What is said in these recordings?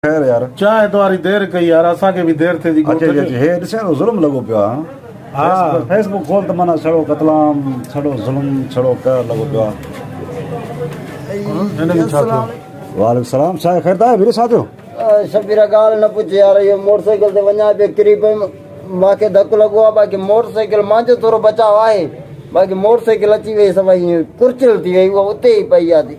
खैर यार। चाहे तुम्हारी देर कई यार, असा के भी देर थे दी। अच्छा अच्छा हे ॾिसे ज़ुल्म लॻो पियो आहे। हाँ फेसबुक खोल त माना छड़ो कतलाम, छड़ो ज़ुल्म, छड़ो कहर लॻो पियो आहे। हिनखे छा थियो? वालेकुम सलाम। छा ख़ैर आहे वीरे, छा थियो? शबीर ॻाल्हि न पुछ यार, इहो मोटरसाइकिल ते वञा पियो किरी पियुमि, मूंखे धकु लॻो आहे। बाक़ी मोटरसाइकिल मुंहिंजो थोरो बचाव आहे, बाक़ी मोटरसाइकिल अची वई सभई कुरचिल थी वई, उहा उते ई पई आहे।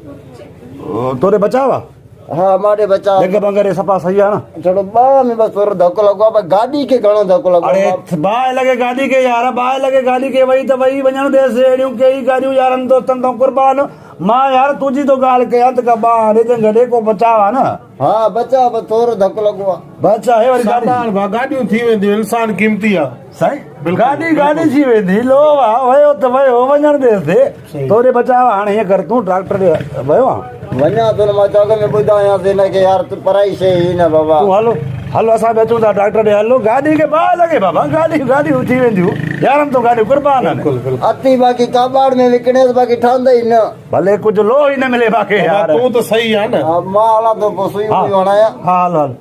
तोरे बचाव आहे? हा माॾे बचाव जग बंगरे सफ़ा सही आहे न? थोरो ॿाह में बसि थोरो धकु लॻो आहे, पर गाॾी खे घणो धकु लॻो अरे आहे। बाहि लॻे गाॾी खे यार, बाहि लॻे गाॾी खे, वई त वई वञणु ॾेसि। अहिड़ियूं कई गाॾियूं यारनि दोस्तनि खां कुर्बान। मां यार तुंहिंजी तो ॻाल्हि कयां त का ॿाह ॾे गॾे को बचाव आहे न? हा बचाव, बसि थोरो धकु लॻो आहे। बचा हे वरी सामान भा गाॾियूं थी वेंदियूं, इंसान क़ीमती आहे साईं। गाॾी गाॾी थी वेंदी, लो आहे वयो त वयो, वञणु ॾेसि। तोरे बचाव। हाणे हीअं कर, तूं डॉक्टर ॾे वियो आहे? वञा थो न, मां चौक में ॿुधायांसि हिनखे यार, तूं पराई शइ ई न बाबा। तूं हलो हलो, असां बि अचूं था डॉक्टर ॾे। हलो, गाॾी खे ॿाह लॻे बाबा, गाॾियूं थी वेंदियूं यारनि तो गाॾियूं कुर्बान आहिनि। अती बाक़ी काबाड़ में विकिणेसि, बाक़ी ठहंदा ई न। भले कुझु लो ई न मिले बाक़ी यार। तूं त सही आहे न। हा मां हलां थो, पोइ सुई हणायां। हा हल हल,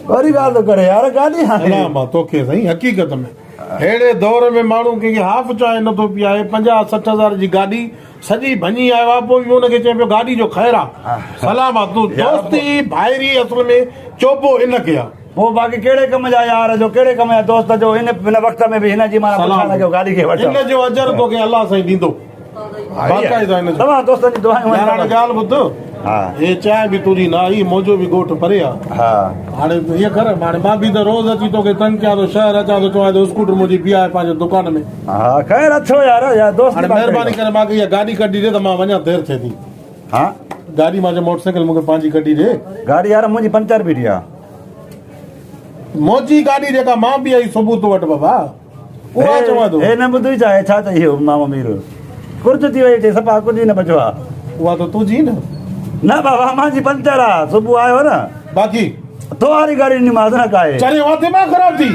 वरी ॻाल्हि थो करे यार गाॾी। हला मां तोखे साईं, हक़ीक़त में अहिड़े दौर में माण्हू कंहिंखे हाफ़ चांहि नथो पीआरे। 50-60 हज़ार जी गाॾी सॼी भञी आयो आहे, पोइ बि हुनखे चए पियो गाॾी जो ख़ैरु आहे, सलाम आहे। तूं दोस्ती भाइरी असल में चोबो इनखे आहे। पोइ बाक़ी कहिड़े कम जा यार जो, कहिड़े कम जा दोस्त जो, हिन वक़्त में बि हिन जी माना पुछण लॻो गाॾी खे वठो। हिन जो अजर तोखे अलाह साईं ॾींदो। बाक़ाइदा हिन जो। तव्हां दोस्तनि जी दुआऊं यार हाणे ॻाल्हि ॿुध, हा हे चांहि बि तुंहिंजी न आई, मुंहिंजो बि ॻोठ परे आहे। हा हाणे हीअं कर, हाणे मां बि त रोज़ अची तोखे तंग कयां थो, शहर अचां थो, चवां थो स्कूटर मुंहिंजी बीहाए पंहिंजे दुकान में। हा ख़ैर अचो यार दोस्त। हाणे महिरबानी करे मूंखे इहा गाॾी कढी ॾे त मां वञा, देरि थिए थी। हा गाॾी मां मोटरसाइकिल मूंखे पंहिंजी कढी ॾे। गाॾी यार मुंहिंजी पंचर बीठी आहे। मुंहिंजी गाॾी जेका मां बि आई सुबुह तो वटि बाबा, उहा चवां थो। हे न ॿुधी छा छा चई इहो मामा मीर कुर्च थी वई, सफ़ा कुझु ई न बचियो आहे। उहा त तुंहिंजी न। न बाबा मुंहिंजी पंचर आहे, सुबुह आयो न। बाक़ी तो वारी गाॾी ॾिनीमांसि न काए, चरे वहाँ दिमाग़ ख़राब थी।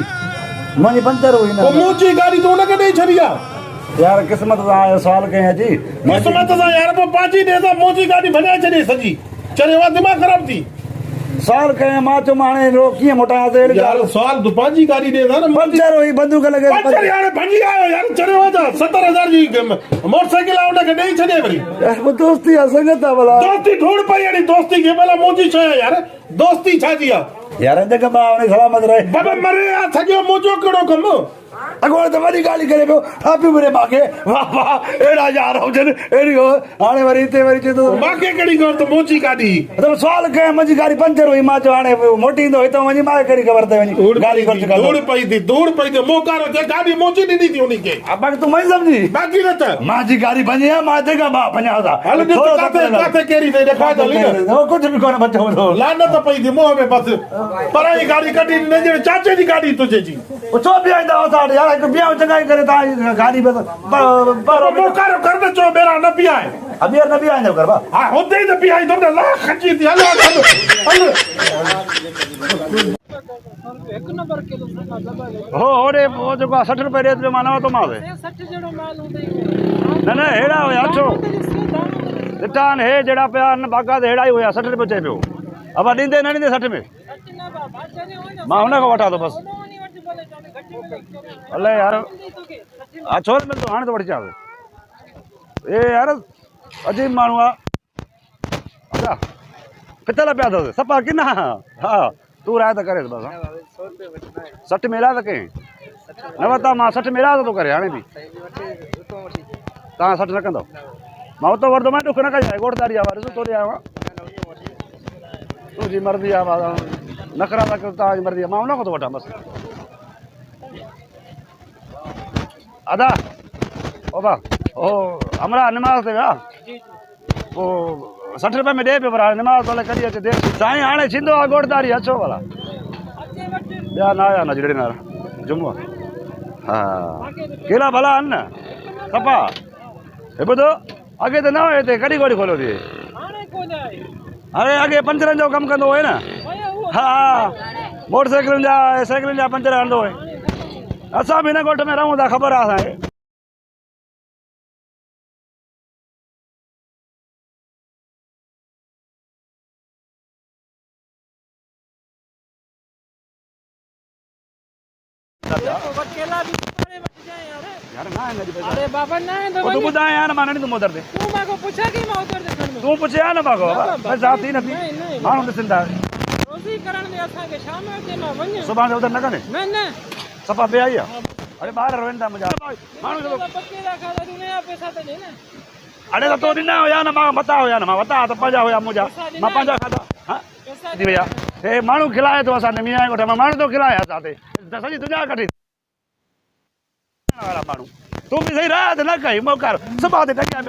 मुंहिंजी पंचर हुई न। मुंहिंजी गाॾी तूं हुनखे ॾेई छॾी आहे यार, क़िस्मत सां आयो सवाल कई अची। क़िस्मत सां यार, पोइ पंहिंजी ॾे त मुंहिंजी गाॾी भॼाए छॾे सॼी। चरे वहाँ दिमाग़ ख़राब थी। सवाल कई, मां चयो हाणे कीअं मोटायां? यार सवाल तूं पंहिंजी गाॾी ॾे था न। पंचर हुई, बंदूक लॻे। पंचर यार भॼी आयो यार, चरे वहाँ जा 70,000 जी मोटरसाइकिल आहे, हुनखे ॾेई छॾे वरी। यार दोस्ती आहे, संगत आहे भला। दोस्ती ढूंढ पई, अहिड़ी दोस्ती खे भला मुंहिंजी शइ आहे यार। दोस्ती छा जी आहे यार? जग मां सलामत रहे बाबा, मरे आहे सॼो मुंहिंजो कहिड़ो कमु। अॻोड़े त वॾी ॻाल्हि करे पियो, ठापियूं मिले मूंखे। वाह वाह, अहिड़ा यार हुजनि, अहिड़ी हो। हाणे वरी हिते वरी चए थो मूंखे कहिड़ी ॻाल्हि त मुंहिंजी गाॾी। त सवाल कयां, मुंहिंजी गाॾी पंचर हुई, मां चयो हाणे मोटींदो हितां वञी, मां कहिड़ी ख़बर अथई वञी गाॾी ख़र्च कंदो। धूड़ पई थी मोकारो थे, गाॾी मुंहिंजी ॾिनी थी उनखे। बाक़ी तूं मई सम्झी, बाक़ी न त मुंहिंजी गाॾी भञी आहे, मां जेका मां भञा था। हल काथे कहिड़ी अथई ॾेखार त लीन। कुझु बि कोन बचो। लानत पई थी मुंहं में बसि। पराई गाॾी कढी ॾिनई, चाचे जी गाॾी तुंहिंजे जी। छो बीहाईंदा हुआ यार? हिकु बीहां चङाई करे तव्हांजी गाॾी मोकारो कर न, चओ ॿेरा न बीहाए। अबीर न बीहाईंदो कर बा। हा हुते ई त बीहाई थो न, लाख खची थी। हलो हल हो होड़े वो जेको 60 रुपए ॾे त मां न वरितोमांसि। न हेड़ा हुया छो रिटान हे जहिड़ा पिया न, बाक़ाइदा हेड़ा ई हुया। 60 रुपए चए पियो। अब ॾींदे न ॾींदे 60 में मां हुनखां वठां थो बसि। अलाए यार, हा छो न मिलंदो, हाणे तो वठी अचां। ए यार अजीब माण्हू आहे। अच्छा पितल पिया अथसि सफ़ा किना। हा तूं राय त करे बसि। 60 मिला त कहीं न वरिता, मां 60 मिला थो करे। हाणे बि तव्हां 60 न कंदव, मां उतो वठंदो। मां ॾुख न कजांइ, ॻोठदारी आहे वारी तोड़े आयो आहियां। तुंहिंजी मर्ज़ी आहे, नखरा था कयो, तव्हांजी मर्ज़ी आहे, मां हुन खां थो वठां बसि। अदा ओ बा ओ हमरा निमाज़ ते विया, पोइ 60 रुपए में ॾे पियो, पर हाणे निमाज़ भले कढी अचे देरि साईं। हाणे थींदो आहे ॻोठदारी, अचो भला। ॿिया न आया न जहिड़े न जुमो। हा केला भला आहिनि न सफ़ा। हे ॿुधो, अॻे त न हुयो हिते, कॾहिं ॻोठी खोलियो थी? हाणे अॻे पंचरनि जो कमु कंदो हुओ न। हा मोटरसाइकिलुनि जा साइकिलुनि जा पंचर हणंदो हुओ। असां बि हिन ॻोठ में रहूं था, ख़बर आहे असांखे। वकेला भी तुम्हारे बच जाए यार यार ना है मेरी पैसा अरे बाबा ना है तो तू ॿुधाए यार मां नहीं तुम उधर दे तू मां को पूछा कि मैं उधर दे तू पुछे ना मां को मैं जाती न थी नहीं माण्हू ॾिसंदा रोज़ी करण दे असा के शाम में मां वञ सुभाणे उधर न कने न सफ़ा पे आई आहे अरे ॿार रोइन था मुंहिंजा माण्हू जो वकेला खादा तू नया पैसा तो दे ना अरे तो ॾिना हुया न मां वता हुया न मां वता त पंहिंजा हुया मुंहिंजा मां पंहिंजा खाधा हा पैसा जी भैया हे माण्हू खिलाए थो असांखे मीआं ॻोठ मां माण्हू थो खिलाए असांखे सॼी दुनिया कढी वारा माण्हू तूं बि सही राति न कई मोकार सुभाणे ते